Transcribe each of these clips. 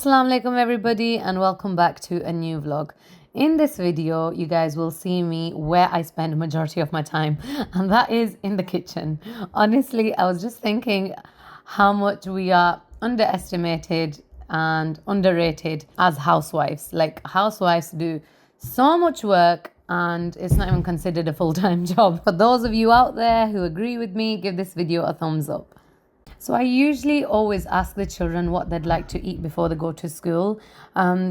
Assalamu alaikum everybody and welcome back to a new vlog. In this video you guys will see me where I spend majority of my time, and that is in the kitchen. Honestly, I was just thinking how much we are underestimated and underrated as housewives. Like, housewives do so much work and it's not even considered a full-time job. For those of you out there who agree with me, give this video a thumbs up. So I usually always ask the children what they'd like to eat before they go to school,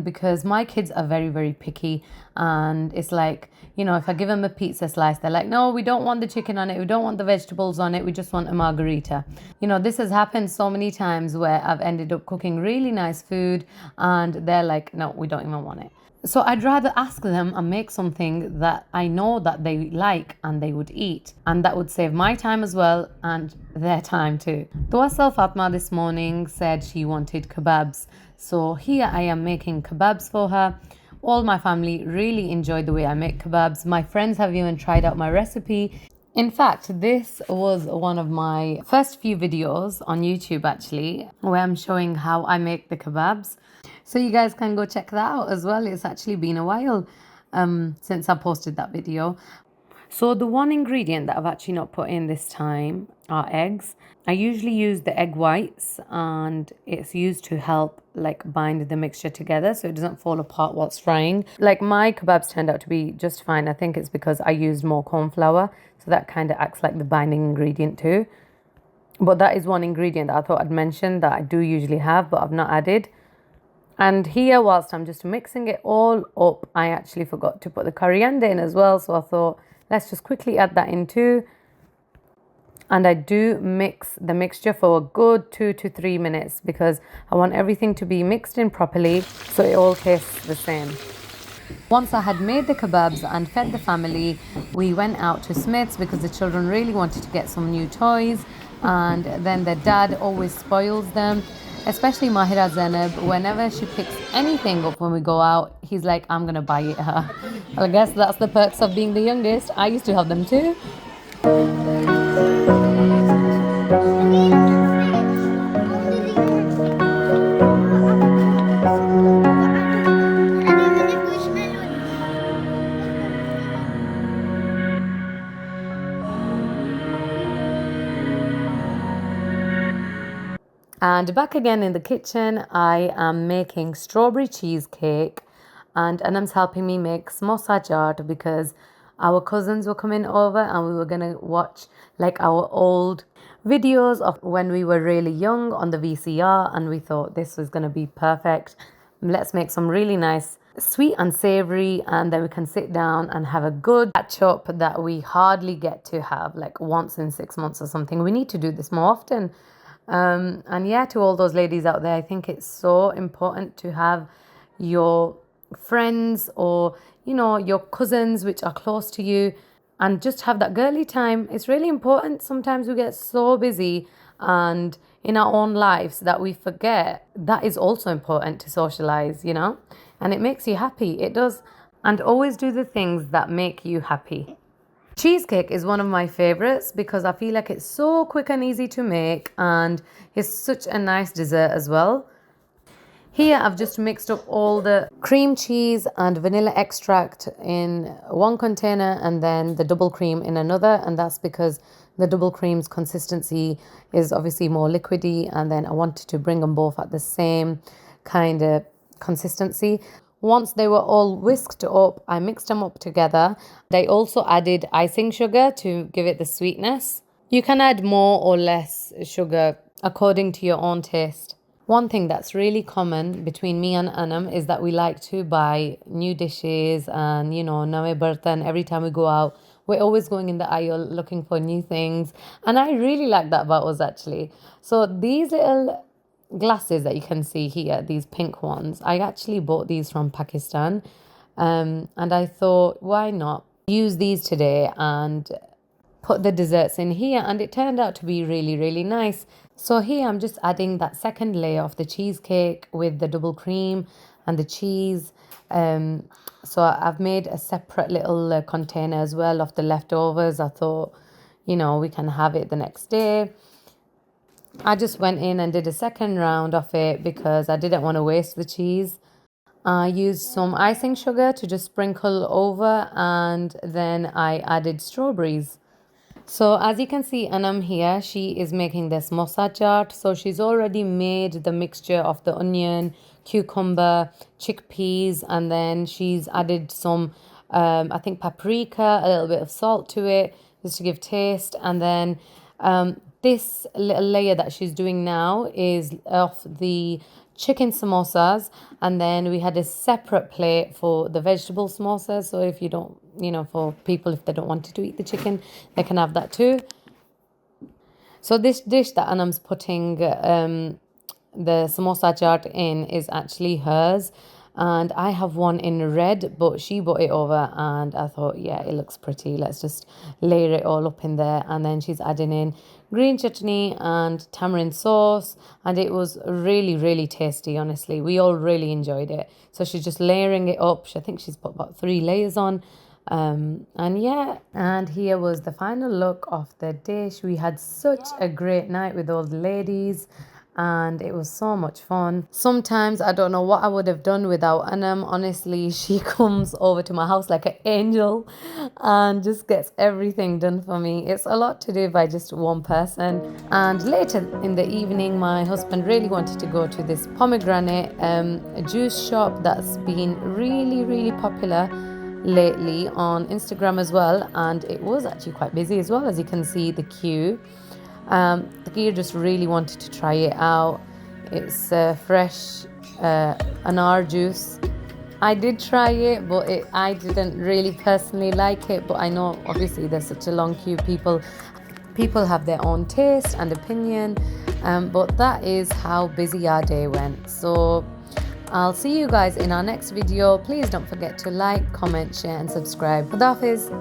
because my kids are very, very picky. And it's like, if I give them a pizza slice, they're like, no, we don't want the chicken on it. We don't want the vegetables on it. We just want a margarita. This has happened so many times where I've ended up cooking really nice food and they're like, no, we don't even want it. So I'd rather ask them and make something that I know that they like and they would eat. And that would save my time as well and their time too. Dua Fatma this morning said she wanted kebabs. So here I am making kebabs for her. All my family really enjoyed the way I make kebabs. My friends have even tried out my recipe. In fact, this was one of my first few videos on YouTube actually, where I'm showing how I make the kebabs. So you guys can go check that out as well. It's actually been a while since I posted that video. So the one ingredient that I've actually not put in this time are eggs. I usually use the egg whites and it's used to help bind the mixture together so it doesn't fall apart whilst frying. My kebabs turned out to be just fine. I think it's because I used more corn flour, so that kind of acts like the binding ingredient too. But that is one ingredient that I thought I'd mention that I do usually have but I've not added. And here, whilst I'm just mixing it all up, I actually forgot to put the coriander in as well. So I thought, let's just quickly add that in too. And I do mix the mixture for a good 2 to 3 minutes because I want everything to be mixed in properly so it all tastes the same. Once I had made the kebabs and fed the family, we went out to Smyths because the children really wanted to get some new toys. And then their dad always spoils them. Especially Mahira Zainab, whenever she picks anything up when we go out, he's like, I'm going to buy it her. Well, I guess that's the perks of being the youngest. I used to have them too. And back again in the kitchen, I am making strawberry cheesecake and Anam's helping me make Samosa Chaat because our cousins were coming over and we were going to watch our old videos of when we were really young on the VCR, and we thought this was going to be perfect. Let's make some really nice sweet and savory, and then we can sit down and have a good catch up that we hardly get to have once in 6 months or something. We need to do this more often. And yeah, to all those ladies out there, I think it's so important to have your friends or your cousins which are close to you and just have that girly time. It's really important. Sometimes we get so busy and in our own lives that we forget that is also important to socialize, and it makes you happy. It does. And always do the things that make you happy. Cheesecake is one of my favorites because I feel like it's so quick and easy to make and it's such a nice dessert as well. Here I've just mixed up all the cream cheese and vanilla extract in one container and then the double cream in another, and that's because the double cream's consistency is obviously more liquidy, and then I wanted to bring them both at the same kind of consistency. Once they were all whisked up, I mixed them up together. I also added icing sugar to give it the sweetness. You can add more or less sugar according to your own taste. One thing that's really common between me and Anam is that we like to buy new dishes and, nawe bartan every time we go out. We're always going in the aisle looking for new things. And I really like that about us actually. So these little glasses that you can see here, these pink ones, I actually bought these from Pakistan, and I thought, why not use these today and put the desserts in here, and it turned out to be really, really nice. So here I'm just adding that second layer of the cheesecake with the double cream and the cheese. So I've made a separate little container as well of the leftovers. I thought, we can have it the next day. I just went in and did a second round of it because I didn't want to waste the cheese. I used some icing sugar to just sprinkle over, and then I added strawberries. So as you can see, Anam here, she is making this samosa chaat. So she's already made the mixture of the onion, cucumber, chickpeas, and then she's added some, I think, paprika, a little bit of salt to it, just to give taste. And then this little layer that she's doing now is of the chicken samosas, and then we had a separate plate for the vegetable samosas. So if you don't, for people, if they don't want to eat the chicken, they can have that too. So this dish that Anam's putting the samosa chaat in is actually hers, and I have one in red, but she brought it over and I thought, yeah, it looks pretty, let's just layer it all up in there. And then she's adding in green chutney and tamarind sauce, and it was really, really tasty. Honestly, we all really enjoyed it. So she's just layering it up. I think she's put about 3 layers on. And yeah, and here was the final look of the dish. We had such a great night with all the ladies, and it was so much fun. Sometimes I don't know what I would have done without Anam. Honestly, she comes over to my house like an angel and just gets everything done for me. It's a lot to do by just one person. And later in the evening, my husband really wanted to go to this Pomegranate juice shop that's been really, really popular lately on Instagram as well, and it was actually quite busy as well, as you can see the queue. The gear just really wanted to try it out. It's fresh anar juice. I did try it, but I didn't really personally like it, but I know obviously there's such a long queue. People have their own taste and opinion, but that is how busy our day went. So I'll see you guys in our next video. Please don't forget to like, comment, share and subscribe. Khuda Hafiz.